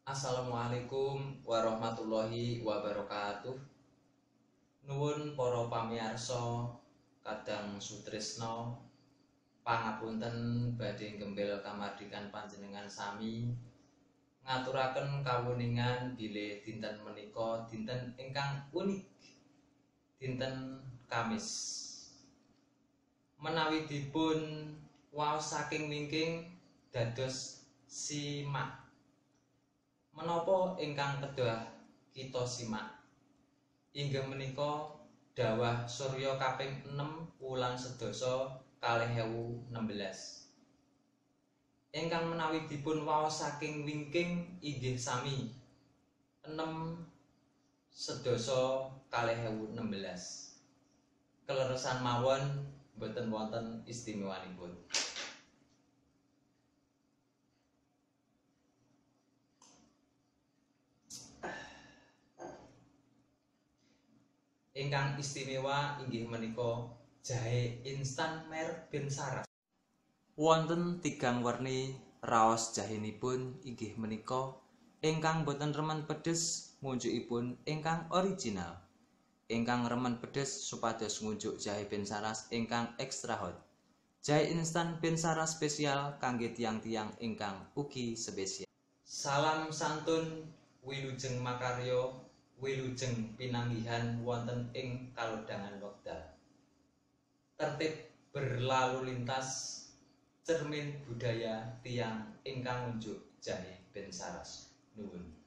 Assalamualaikum warahmatullahi wabarakatuh. Nuwun para pamirsa kadang sutresna, pangapunten badhe gembel kamardikan panjenengan sami. Ngaturaken kawuningan bilih dinten menika dinten ingkang unik, dinten Kamis. Menawi dipun waos saking wingking dados simak. Menapa ingkang kedah kita simak? Inggih menika dawah Surya kaping 6 wulan sedasa 2016. Ingkang menawi dipun waos saking wingking inggih sami 6 sedasa 2016. Keleresan mawon boten wonten istimewanipun. Ingkang istimewa inggih menika jahe instan merek Bensaras. Wonten tigang werni raos jahenipun inggih menika ingkang boten remen pedes ngunjukipun ingkang original. Ingkang remen pedes supados ngunjuk jahe Bensaras ingkang extra hot. Jahe instan Bensaras spesial kangge tiang-tiang ingkang ugi spesial. Salam santun wilujeng makarya wilujeng pinanggihan wonten ing kalodhangan wekdal. Tertib berlalu lintas cermin budaya tiang ingkang ngunjuk jahe Bensaras. Nuwun.